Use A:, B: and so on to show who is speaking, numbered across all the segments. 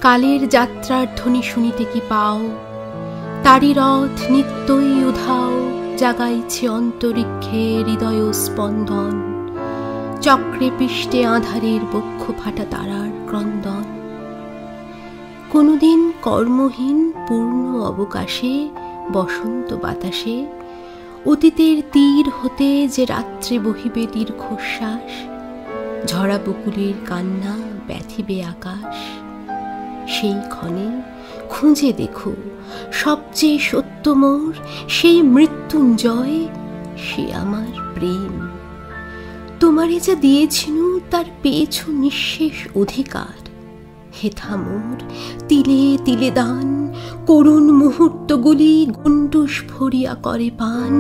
A: কালের যাত্রার ধ্বনি শুনিতে কি পাও? তারি রথ নিত্যই উধাও, জাগাইছে অন্তরিক্ষে হৃদয় স্পন্দন। চক্রে পৃষ্ঠে আঁধারের বক্ষ ফাটা তারার ক্রন্দন। কোনোদিন কর্মহীন পূর্ণ অবকাশে বসন্ত বাতাসে অতীতের তীর হতে যে রাত্রে বহিবে দীর্ঘশ্বাস, ঝরা বকুলের কান্না ব্যথিবে আকাশ। সেই ক্ষণে খুঁজে দেখো সবচেয়ে সত্য মোর সেই মৃত্যুঞ্জয়, সে আমার প্রেম। তোমারে যা দিয়েছিনু তার পেয়েছ নিঃশেষ অধিকার। হেথা মোর তিলে তিলে দান, করুণ মুহূর্তগুলি গণ্ডূষ ভরিয়া করে পান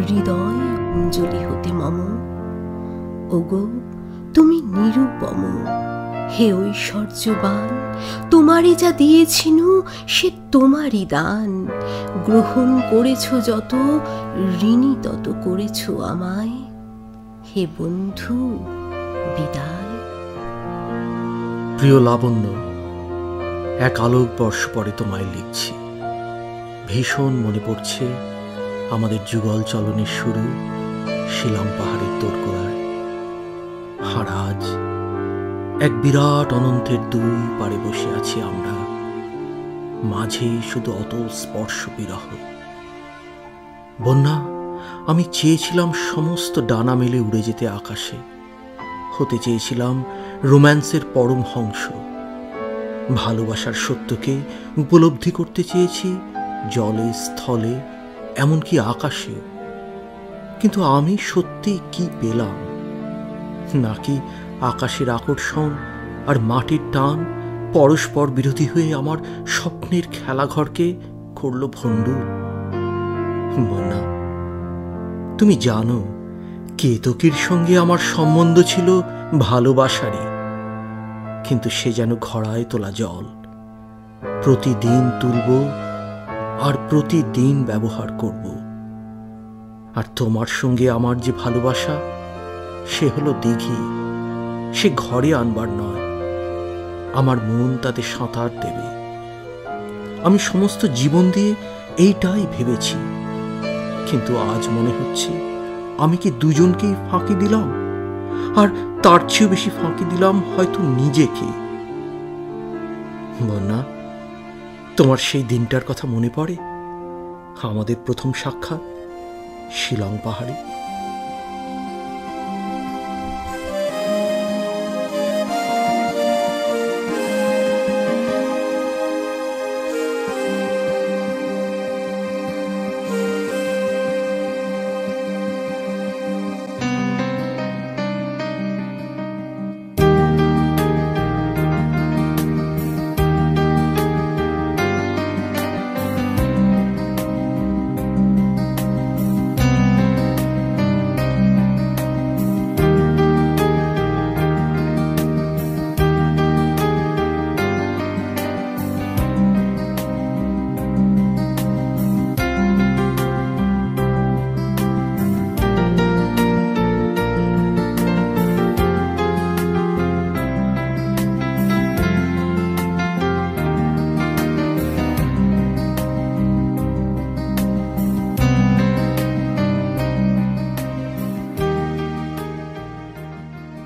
A: হৃদয় অঞ্জলি হতে মম। ওগো তুমি নিরুপম, হে ঐশ্বর্যবান, তোমারে যা দিয়েছিনু সে তোমারই দান। গ্রহণ করেছ যত, ঋণী তত করেছ আমায়। হে বন্ধু বিদায়।
B: প্রিয় লাবণ্য, এক আলোক বর্ষ পরে তোমায় লিখছি। ভীষণ মনে পড়ছে আমাদের যুগল চলনের শুরু শিলং পাহাড়ের তোড়গোড়ায়। আর আজ এক বিরাট অনন্তের দুই পারে বসে আছি আমরা, মাঝে শুধু অতল স্পর্শ বিরহ। বন্যা, আমি চেয়েছিলাম সমস্ত ডানা মেলে উড়ে যেতে আকাশে, হতে চেয়েছিলাম রোম্যান্সের পরম হংস। ভালোবাসার সত্যকে উপলব্ধি করতে চেয়েছি জলে, স্থলে, এমনকি আকাশে। কিন্তু আমি সত্যি কি পেলাম? নাকি আকাশের আকর্ষণ আর মাটির টান পরস্পর বিরোধী হয়ে আমার স্বপ্নের খেলাঘরকে করল ভণ্ডুল। বন্যা, তুমি জানো কেতকীর সঙ্গে আমার সম্বন্ধ ছিল ভালোবাসারই, কিন্তু সে যেন ঘড়ায় তোলা জল। প্রতিদিন তুলব আর প্রতিদিন ব্যবহার করব। আর তোমার সঙ্গে আমার যে ভালোবাসা, সে হলো দিঘি, সে ঘরে আনবার নয়। আমার মন তাতে সাঁতার দেবে। আমি সমস্ত জীবন দিয়ে এইটাই ভেবেছি, কিন্তু আজ মনে হচ্ছে আমি কি দুজনকেই ফাঁকি দিলাম, আর তার চেয়েও বেশি ফাঁকি দিলাম হয়তো নিজেকে। বন্যা, তোমার সেই দিনটার কথা মনে পড়ে? আমাদের প্রথম সাক্ষাৎ শিলং পাহাড়ে।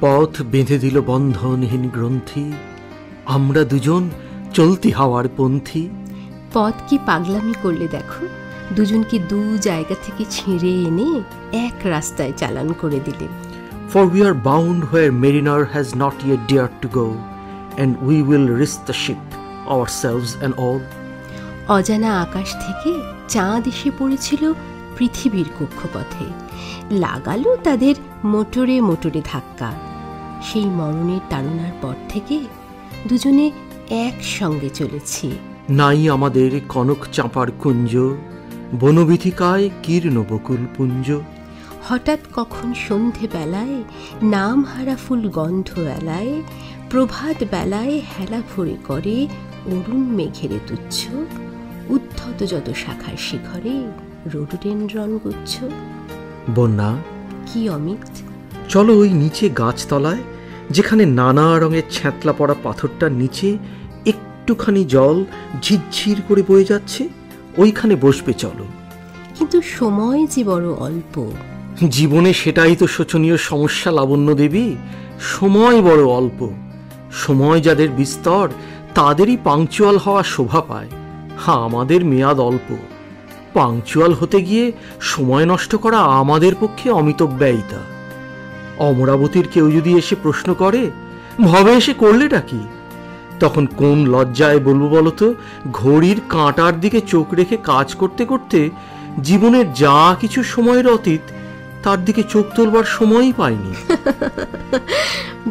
B: পথ বেঁধে দিল বন্ধনহীন গ্রন্থি, আমরা দুজন চলতি হাওয়ার পন্থী।
A: পথ কি পাগলামি করলে দেখো, দুজনকে দু জায়গা থেকে ছিঁড়ে এনে এক রাস্তায় চালান করে দিলে।
B: For we are bound where mariner has not yet dared to go, and we will risk the ship, ourselves and all.
A: অজানা আকাশ থেকে চাঁদ এসে পড়েছিল পৃথিবীর কক্ষপথে, লাগালো তাদের মোটরে মোটরে ধাক্কা। সেই মরণের তাড়নার পর থেকে দুজনে একসঙ্গে চলেছি।
B: নাই আমাদের কনক চাঁপার কুঞ্জ, বনবিথিকায় কীর্ণ বকুল পুঞ্জ।
A: হঠাৎ কখন সন্ধে বেলায় নাম হারা ফুল গন্ধ এলায়, প্রভাত বেলায় হেলা ভরে করে অরুণ মেঘেরে তুচ্ছ, উদ্ধত যত শাখার শিখরে রোডোডেনড্রন গুচ্ছ।
B: বন্যা,
A: কি অমিত?
B: চলো ওই নিচে গাছতলায়, যেখানে নানা রঙের ছ্যাঁতলা পড়া পাথরটার নিচে একটুখানি জল ঝিরঝির করে বয়ে যাচ্ছে, ওইখানে বসবে চলো।
A: কিন্তু সময় যে বড় অল্প।
B: জীবনে সেটাই তো শোচনীয় সমস্যা লাবণ্য দেবী, সময় বড় অল্প। সময় যাদের বিস্তর তাদেরই পাংচুয়াল হওয়া শোভা পায়, আমাদের মেয়াদ অল্প। পাংচুয়াল হতে গিয়ে সময় নষ্ট করা আমাদের পক্ষে অমিতব্যয়িতা। অমরাবতীর কেউ যদি এসে প্রশ্ন করে, ভবে এসে করলেটা কি, তখন কোন লজ্জায় বলবো বলতো, ঘড়ির কাঁটার দিকে চোখ রেখে কাজ করতে করতে জীবনের যা কিছু সময়ের অতীত তার দিকে চোখ তোলবার সময়ই পাইনি।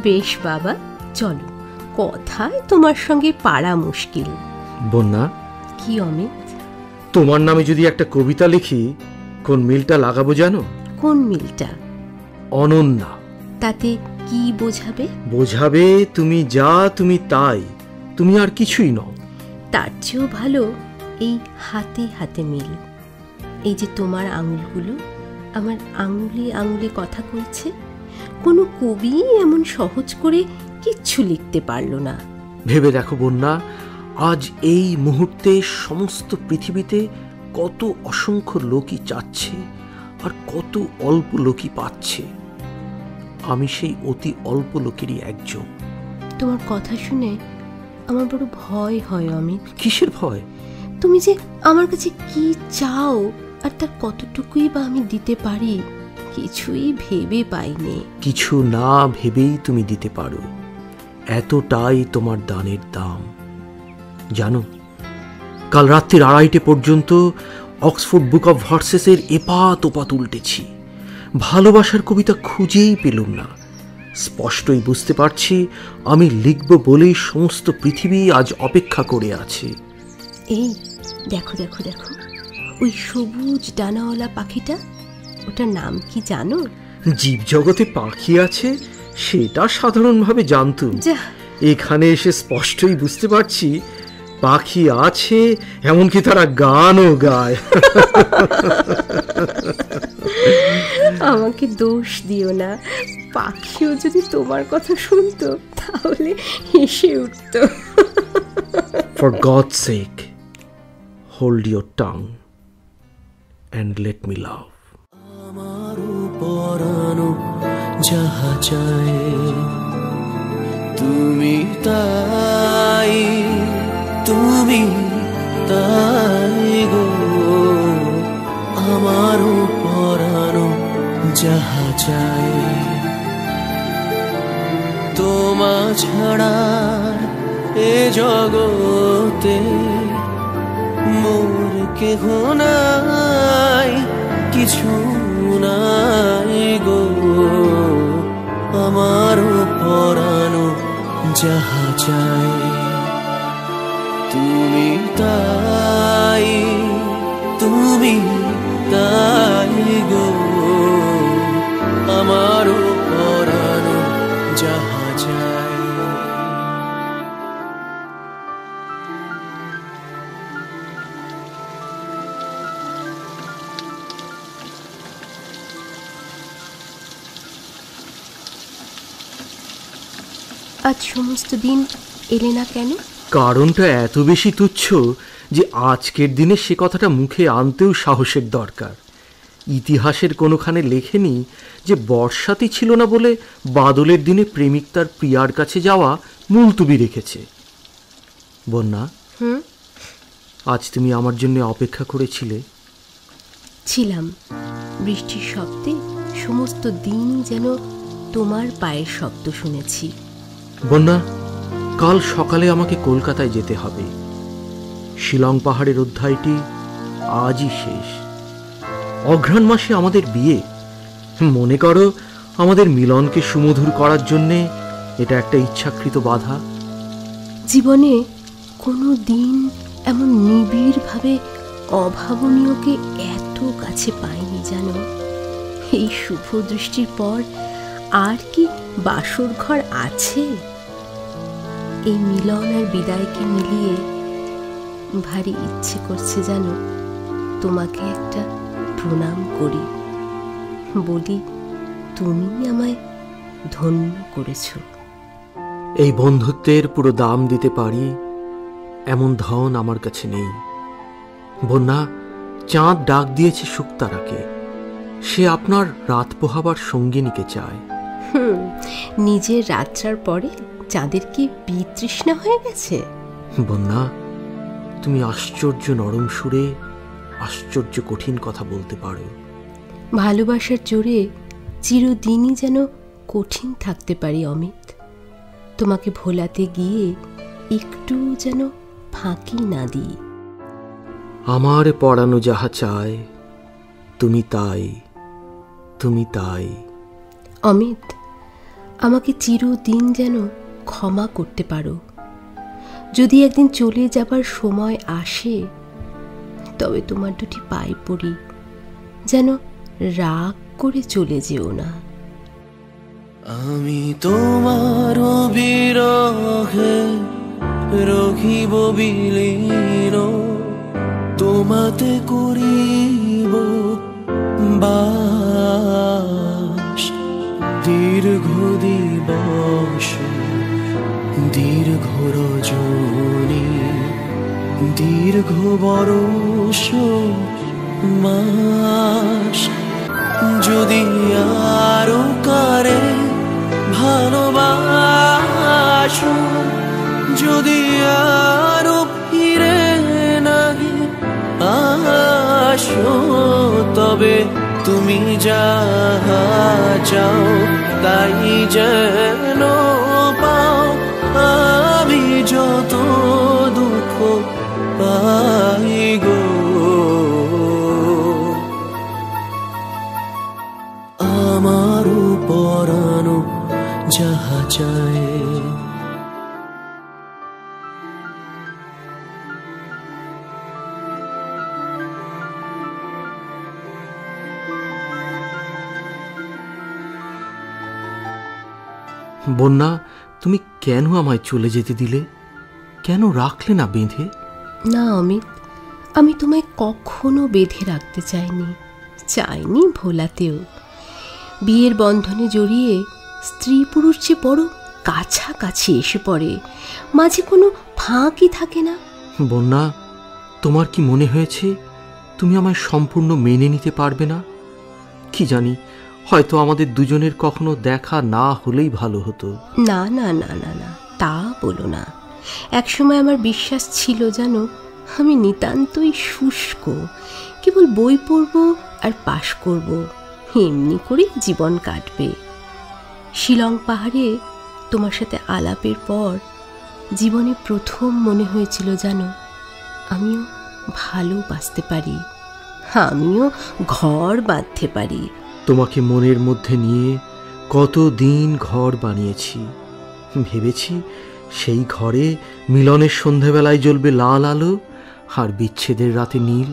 A: বেশ বাবা, চলো, কথায় তোমার সঙ্গে পারা মুশকিল।
B: বন্যা,
A: কি অমিত?
B: তোমার নামে যদি একটা কবিতা লিখি, কোন মিলটা লাগাবো জানো?
A: কোন মিলটা?
B: অনন্যা।
A: তাতে কি বোঝাবে?
B: বোঝাবে তুমি যা তুমি তাই, তুমি আর কিছুই নও।
A: তার চেয়েও ভালো এই হাতে হাতে মিল। এই যে তোমার আঙুলগুলো আমার আঙুলে আঙুলে কথা কইছে, কোনো কবি এমন সহজ করে কিচ্ছু লিখতে পারল না।
B: ভেবে দেখো বন্যা, আজ এই মুহূর্তে সমস্ত পৃথিবীতে কত অসংখ্য লোকই চাচ্ছে আর কত অল্প লোকই পাচ্ছে। আমি সেই অতি অল্প লোকেরই একজন।
A: তোমার কথা শুনে আমার বড় ভয় হয় অমিত।
B: কিসের ভয়?
A: তুমি যে আমার কাছে কি চাও আর তার কতটুকুই বা আমি দিতে পারি, কিছুই ভেবে পাইনি।
B: কিছু না ভেবেই তুমি দিতে পারো, এতটাই তোমার দানের দাম। জানো, কাল রাত্রির 2:30 পর্যন্ত অক্সফোর্ড বুক অফ ভার্সেসের এপাত ওপাত উল্টেছি, ভালোবাসার কবিতা খুঁজেই পেলুম না। স্পষ্টই বুঝতে পারছি আমি লিখব বলেই সমস্ত পৃথিবী আজ অপেক্ষা করে আছে।
A: এই দেখো দেখো দেখো, ওই সবুজ ডানাওয়ালা পাখিটা, ওটার নাম কি জানো?
B: জীবজগতে পাখি আছে সেটা সাধারণভাবে জানতুম, এখানে এসে স্পষ্টই বুঝতে পারছি পাখি আছে, এমনকি তারা গানও গায়।
A: আমাকে দোষ দিও না, পাখিও যদি তোমার কথা শুনতো তাহলে হেসে উঠত।
B: For God's sake, hold your tongue and let me love.
C: আমার পরানো যাহা চায় তুমি তাই, তুমি তাই গো। আমার পরানো যাহা চায় তোমা ছাড়া এ জগতে মোর কেহ নাই, কিছু নাই গো। আমার পরানো যাহা চায় তুমি তাই, তুমি তাই গো। আমার পরানো যাহা চায়।
A: আজ সমস্ত দিন এলে না কেন?
B: কারণটা এত বেশি তুচ্ছ যে আজকের দিনে সে কথাটা মুখে আনতেও সাহসের দরকার। ইতিহাসের কোনোখানে লেখেনি যে বর্ষাতি ছিল না বলে বাদলের দিনে প্রেমিক তার প্রিয়ার কাছে যাওয়া মুলতুবি রেখেছে। বন্যা, আজ তুমি আমার জন্য অপেক্ষা করেছিলে?
A: ছিলাম। বৃষ্টির শব্দে সমস্ত দিন যেন তোমার পায়ের শব্দ শুনেছি।
B: বন্যা, কাল সকালে আমাকে কলকাতায় যেতে হবে। শিলং পাহাড়ের অধ্যায়টি আজই শেষ। অঘ্রাণ মাসে আমাদের বিয়ে। মনে করো আমাদের মিলনকে সুমধুর করার জন্যে এটা একটা ইচ্ছাকৃত বাধা।
A: জীবনে কোনো দিন এমন নিবিড়ভাবে অভাবনীয়কে এত কাছে পাইনি জানো। এই শুভ দৃষ্টির পর আর কি বাসর ঘর আছে? এই মিলন আর বিদায়কে মিলিয়ে ভারী ইচ্ছে করছে জানো, তোমাকে একটা প্রণাম করি, বলি তুমি আমায় ধন্য করেছ।
B: এই বন্ধুত্বের পুরো দাম দিতে পারি এমন ধন আমার কাছে নেই। বন্যা, চাঁদ ডাক দিয়েছে শুকতারাকে, সে আপনার রাত পোহাবার সঙ্গিনীকে চায়।
A: নিজের রাত্রার পরে চাঁদের কি বিতৃষ্ণা হয়ে গেছে?
B: বন্যা, তুমি আশ্চর্য নরম সুরে আশ্চর্য কঠিন কথা বলতে পারো।
A: ভালোবাসার জোরে চিরদিনই যেন কঠিন থাকতে পারি অমিত। তোমাকে ভোলাতে গিয়ে একটু যেন ফাঁকি না দিই।
B: আমার পড়ানো যাহা চায় তুমি তাই, তুমি তাই।
A: অমিত, আমাকে চিরদিন যেন ক্ষমা করতে পারো। যদি একদিন চলে যাবার সময় আসে, তবে তোমার দুটি পায়ে পড়ি, যেন রাগ করে চলে যেও না।
C: আমি তোমার বিরহে রহিব বিলীন, তোমাতে করিব বাস। দীর্ঘ দিবস দীর্ঘ রজনী দীর্ঘ বরষ মাস। যদি আরো কারে ভালোবাসো, যদি আরো ফিরে নাহি আসো, তবে তুমি যাহা চাও তাই যেন পাও। আমি যত দুঃখ পাই গো, আমার পরানো যাহা চায়।
B: বন্যা, তুমি কেন আমায় চলে যেতে দিলে? কেন রাখলে না বেঁধে?
A: না অমিত, আমি তোমায় কখনো বেঁধে রাখতে চাইনি, চাইনি ভোলাতেও। বিয়ের বন্ধনে জড়িয়ে স্ত্রী পুরুষ যে বড় কাছাকাছি এসে পড়ে, মাঝে কোনো ফাঁকই থাকে না।
B: বন্যা, তোমার কি মনে হয়েছে তুমি আমায় সম্পূর্ণ মেনে নিতে পারবে না? কি জানি, হয়তো আমাদের দুজনের কখনো দেখা না হলেই ভালো হতো।
A: না না না না না, তা বলো না। একসময় আমার বিশ্বাস ছিল জানো, আমি নিতান্তই শুষ্ক, কেবল বই পড়ব আর পাশ করব, এমনি করেই জীবন কাটবে। শিলং পাহাড়ে তোমার সাথে আলাপের পর জীবনে প্রথম মনে হয়েছিল জানো, আমিও ভালোবাসতে পারি, আমিও ঘর বাঁধতে পারি।
B: তোমাকে মনের মধ্যে নিয়ে কতদিন ঘর বানিয়েছি, ভেবেছি সেই ঘরে মিলনের সন্ধ্যাবেলায় জ্বলবে লাল আলো আর বিচ্ছেদের রাতে নীল।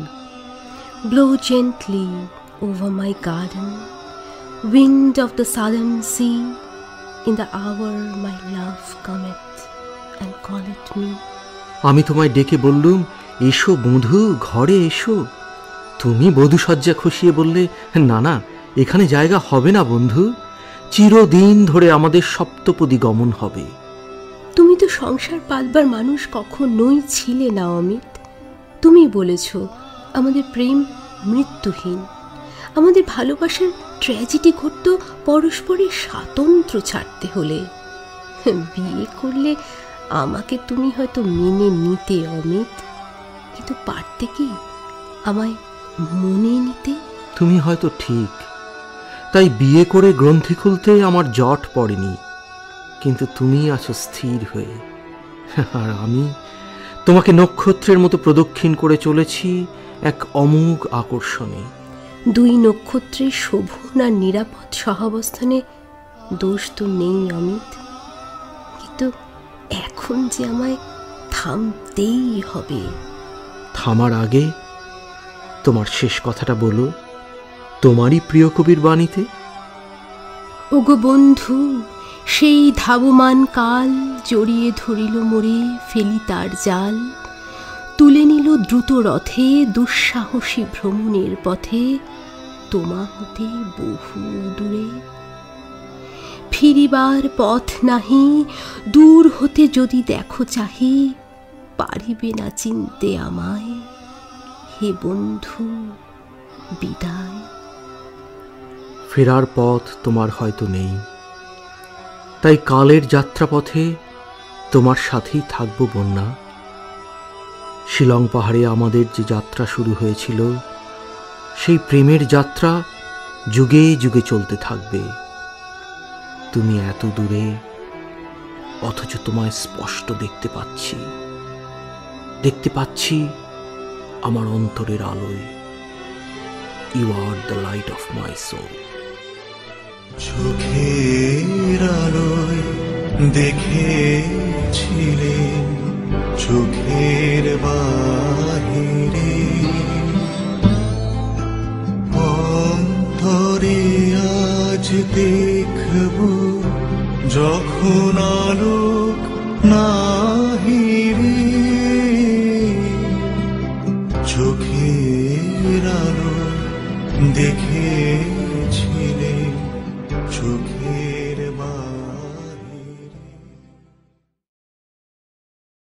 A: Blow gently over my garden, wind of the southern sea, in the hour my love cometh and calleth me.
B: আমি তোমায় ডেকে বললুম, এসো বধূ, ঘরে এসো। তুমি বধূসজ্জা খসিয়ে বললে, না না, এখানে জায়গা হবে না বন্ধু, চিরদিন ধরে আমাদের সপ্তপদী গমন হবে।
A: তুমি তো সংসার পাতবার মানুষ কখনোই ছিলে না অমিত। তুমি বলেছ আমাদের প্রেম মৃত্যুহীন, আমাদের ভালোবাসার ট্র্যাজেডি ঘটত পরস্পরের স্বাতন্ত্র্য ছাড়তে হলে। বিয়ে করলে আমাকে তুমি হয়তো মেনে নিতে অমিত, কিন্তু পারতে কি আমায় মনে নিতে?
B: তুমি হয়তো ঠিক, তাই বিয়ে করে গ্রন্থি খুলতে আমার জট পড়েনি, কিন্তু তুমি আছো স্থির হয়ে, আর আমি তোমাকে নক্ষত্রের মতো প্রদক্ষিণ করে চলেছি এক অমোঘ আকর্ষণে।
A: দুই নক্ষত্রের শোভন আর নিরাপদ সহাবস্থানে দোষ তো নেই অমিত, কিন্তু এখন যে আমায় থামতেই হবে।
B: থামার আগে তোমার শেষ কথাটা বলো, তোমারই প্রিয় কবির বাণীতে।
A: ওগো বন্ধু, সেই ধাবমান কাল জড়িয়ে ধরিল মোরে ফেলি তার জাল, তুলে নিল দ্রুত রথে দুঃসাহসী ভ্রমণের পথে তোমা হতে বহু দূরে। ফিরিবার পথ নাহি, দূর হতে যদি দেখো চাহি, পারিবে না চিনতে আমায়, হে বন্ধু বিদায়।
B: ফেরার পথ তোমার হয়তো নেই, তাই কালের যাত্রাপথে তোমার সাথেই থাকবো বন্যা। শিলং পাহাড়ে আমাদের যে যাত্রা শুরু হয়েছিল, সেই প্রেমের যাত্রা যুগে যুগে চলতে থাকবে। তুমি এত দূরে, অথচ তোমায় স্পষ্ট দেখতে পাচ্ছি আমার অন্তরের আলোয়। You are the light of my soul.
D: চোখের আলোয় দেখেছিলেন চোখের বাহিরে, অন্তরে আজ দেখব যখন আলোক নাহিরে। চোখের আলো দেখেছিলেন চোখের